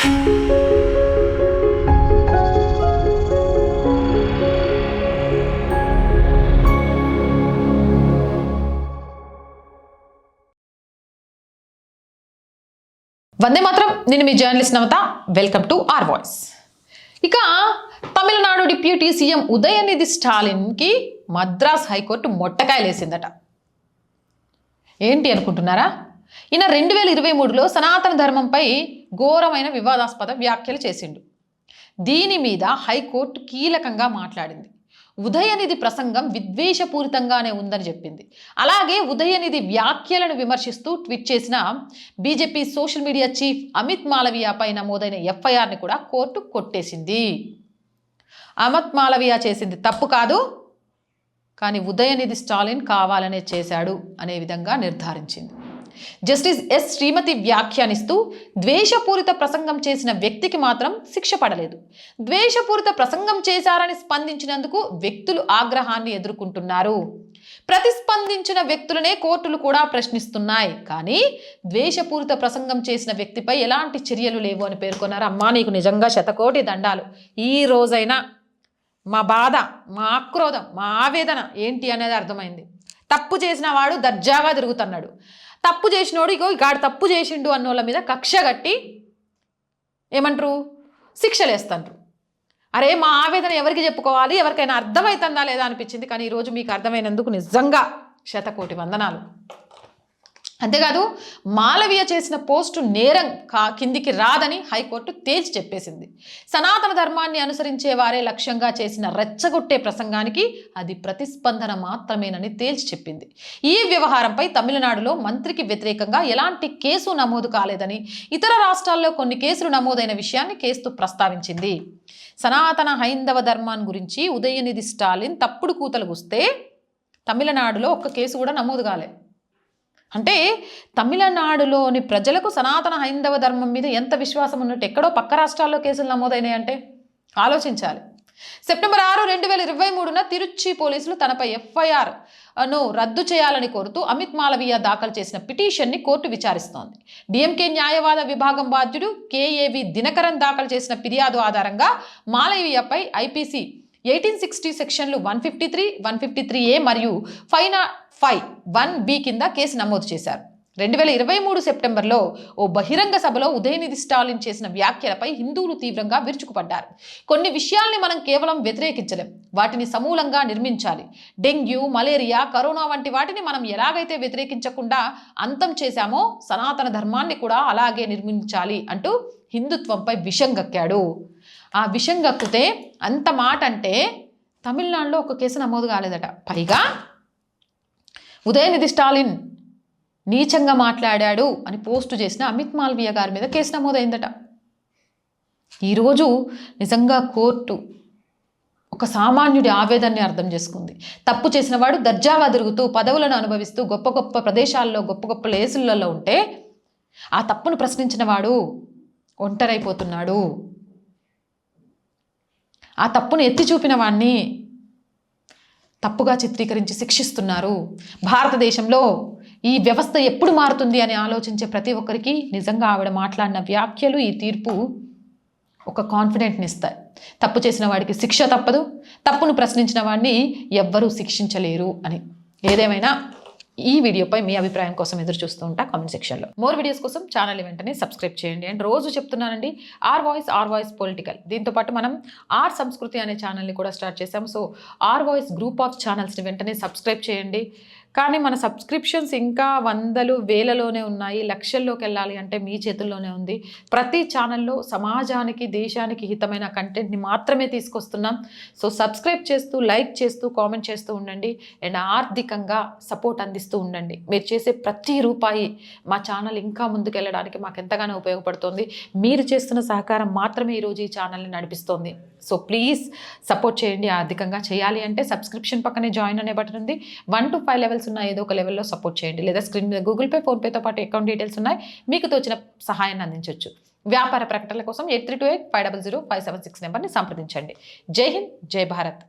వందే మాత్రం. నేను మీ journalist Navatha. Welcome to R Voice. ఇక తమిళనాడు డిప్యూటీ సీఎం ఉదయనిధి స్టాలిన్కి మద్రాస్ హైకోర్టు మొట్టకాయలేసిందట. ఏంటి అనుకుంటున్నారా? ఈయన 2023లో సనాతన ధర్మంపై ఘోరమైన వివాదాస్పద వ్యాఖ్యలు చేసిండు. దీని మీద హైకోర్టు కీలకంగా మాట్లాడింది. ఉదయనిధి ప్రసంగం విద్వేషపూరితంగానే ఉందని చెప్పింది. అలాగే ఉదయనిధి వ్యాఖ్యలను విమర్శిస్తూ ట్వీట్ చేసిన BJP social media chief Amit మాలవియాపై నమోదైన ఎఫ్ఐఆర్ని కూడా కోర్టు కొట్టేసింది. అమిత్ మాలవియా చేసింది తప్పు కాదు, కానీ ఉదయనిధి స్టాలిన్ కావాలనే చేశాడు అనే విధంగా నిర్ధారించింది. జస్టిస్ ఎస్ శ్రీమతి వ్యాఖ్యానిస్తూ ద్వేషపూరిత ప్రసంగం చేసిన వ్యక్తికి మాత్రం శిక్ష పడలేదు. ద్వేషపూరిత ప్రసంగం చేశారని స్పందించినందుకు వ్యక్తులు ఆగ్రహాన్ని ఎదుర్కొంటున్నారు. ప్రతిస్పందించిన వ్యక్తులనే కోర్టులు కూడా ప్రశ్నిస్తున్నాయి. కానీ ద్వేషపూరిత ప్రసంగం చేసిన వ్యక్తిపై ఎలాంటి చర్యలు లేవు అని పేర్కొన్నారు. అమ్మా, నీకు నిజంగా శతకోటి దండాలు. ఈ రోజైనా మా బాధ, మా ఆక్రోధం, మా ఆవేదన ఏంటి అనేది అర్థమైంది. తప్పు చేసిన వాడు దర్జాగా తిరుగుతున్నాడు. తప్పు చేసినోడు ఇగో గాడు తప్పు చేసిండు అన్నోళ్ళ మీద కక్ష కట్టి ఏమంటారు, శిక్షలు వేస్తుంటారు. అరే, మా ఆవేదన ఎవరికి చెప్పుకోవాలి, ఎవరికైనా అర్థమవుతుందా లేదా అనిపించింది. కానీ ఈరోజు మీకు అర్థమైనందుకు నిజంగా శతకోటి వందనాలు. అంతేకాదు, మాలవీయ చేసిన పోస్టు నేరం కిందికి రాదని హైకోర్టు తేల్చి చెప్పేసింది. సనాతన ధర్మాన్ని అనుసరించే వారే లక్ష్యంగా చేసిన రెచ్చగొట్టే ప్రసంగానికి అది ప్రతిస్పందన మాత్రమేనని తేల్చి చెప్పింది. ఈ వ్యవహారంపై తమిళనాడులో మంత్రికి వ్యతిరేకంగా ఎలాంటి కేసు నమోదు కాలేదని, ఇతర రాష్ట్రాల్లో కొన్ని కేసులు నమోదైన విషయాన్ని కేసు ప్రస్తావించింది. సనాతన హైందవ ధర్మాన్ని గురించి ఉదయనిధి స్టాలిన్ తప్పుడు కూతలు కూస్తే తమిళనాడులో ఒక్క కేసు కూడా నమోదు కాలే. అంటే తమిళనాడులోని ప్రజలకు సనాతన హైందవ ధర్మం మీద ఎంత విశ్వాసం ఉన్నట్టు ఎక్కడో పక్క రాష్ట్రాల్లో కేసులు నమోదైనాయి అంటే ఆలోచించాలి. సెప్టెంబర్ 6, 2023న తిరుచి పోలీసులు తనపై ఎఫ్ఐఆర్ను రద్దు చేయాలని కోరుతూ అమిత్ మాలవియా దాఖలు చేసిన పిటిషన్ని కోర్టు విచారిస్తోంది. డిఎంకే న్యాయవాద విభాగం బాధ్యుడు కేఏవి దినకరన్ దాఖలు చేసిన ఫిర్యాదు ఆధారంగా మాలవియాపై ఐపీసీ 1860 సెక్షన్లు 153, 153A మరియు 501B కింద కేసు నమోదు చేశారు. 2023 సెప్టెంబర్లో ఓ బహిరంగ సభలో ఉదయనిధి స్టాలిన్ చేసిన వ్యాఖ్యలపై హిందువులు తీవ్రంగా విరుచుకుపడ్డారు. కొన్ని విషయాల్ని మనం కేవలం వ్యతిరేకించలేం, వాటిని సమూలంగా నిర్మించాలి. డెంగ్యూ, మలేరియా, కరోనా వంటి వాటిని మనం ఎలాగైతే వ్యతిరేకించకుండా అంతం చేశామో సనాతన ధర్మాన్ని కూడా అలాగే నిర్మించాలి అంటూ హిందుత్వంపై విషం గక్కాడు. ఆ విషం గక్కితే అంత మాట అంటే తమిళనాడులో ఒక కేసు నమోదు కాలేదట. పైగా ఉదయనిధి స్టాలిన్ నీచంగా మాట్లాడాడు అని పోస్టు చేసిన అమిత్ మాల్వియా గారి మీద కేసు నమోదైందట. ఈరోజు నిజంగా కోర్టు ఒక సామాన్యుడి ఆవేదనని అర్థం చేసుకుంది. తప్పు చేసిన వాడు దర్జాగా తిరుగుతూ పదవులను అనుభవిస్తూ గొప్ప గొప్ప ప్రదేశాల్లో గొప్ప గొప్ప ప్లేసులలో ఉంటే ఆ తప్పును ప్రశ్నించిన వాడు ఒంటరైపోతున్నాడు. ఆ తప్పును ఎత్తి చూపిన వాడిని తప్పుగా చిత్రీకరించి శిక్షిస్తున్నారు. భారతదేశంలో ఈ వ్యవస్థ ఎప్పుడు మారుతుంది అని ఆలోచించే ప్రతి ఒక్కరికి నిజంగా ఆవిడ మాట్లాడిన వ్యాఖ్యలు, ఈ తీర్పు ఒక కాన్ఫిడెంట్ని ఇస్తాయి. తప్పు చేసిన వాడికి శిక్ష తప్పదు, తప్పును ప్రశ్నించిన వాడిని ఎవ్వరూ శిక్షించలేరు అని. ఏదేమైనా ఈ వీడియోపై మీ అభిప్రాయం కోసం ఎదురు చూస్తూ ఉంటా కామెంట్ సెక్షన్లో. మోర్ వీడియోస్ కోసం ఛానల్ వెంటనే సబ్స్క్రైబ్ చేయండి. అండ్ రోజు చెప్తున్నానండి, ఆర్ వాయిస్ పొలిటికల్. దీంతోపాటు మనం ఆర్ సంస్కృతి అనే ఛానల్ని కూడా స్టార్ట్ చేసాము. So R Voice group of ఛానల్స్ని వెంటనే సబ్స్క్రైబ్ చేయండి. కానీ మన సబ్స్క్రిప్షన్స్ ఇంకా వందలు వేలలోనే ఉన్నాయి. లక్షల్లోకి వెళ్ళాలి అంటే మీ చేతుల్లోనే ఉంది. ప్రతి ఛానల్లో సమాజానికి, దేశానికి హితమైన కంటెంట్ని మాత్రమే తీసుకొస్తున్నాం. సో సబ్స్క్రైబ్ చేస్తూ, లైక్ చేస్తూ, కామెంట్ చేస్తూ ఉండండి. అండ్ ఆర్థికంగా సపోర్ట్ అందిస్తూ ఉండండి. మీరు చేసే ప్రతి రూపాయి మా ఛానల్ ఇంకా ముందుకెళ్ళడానికి మాకు ఎంతగానో ఉపయోగపడుతుంది. మీరు చేస్తున్న సహకారం మాత్రమే ఈరోజు ఈ ఛానల్ని నడిపిస్తోంది. సో ప్లీజ్ సపోర్ట్ చేయండి. ఆర్థికంగా చేయాలి అంటే సబ్స్క్రిప్షన్ పక్కనే జాయిన్ అనే బటన్ ఉంది. 1 to 5 లెవెల్స్ ఉన్న ఏదో ఒక లెవెల్లో సపోర్ట్ చేయండి. లేదా స్క్రీన్ మీద గూగుల్ పే, ఫోన్పేతో పాటు అకౌంట్ డీటెయిల్స్ ఉన్నాయి, మీకు తోచిన సహాయాన్ని అందించవచ్చు. వ్యాపార ప్రకటనల కోసం 8328500576 నెంబర్ని సంప్రదించండి. జై హింద్, జై భారత్.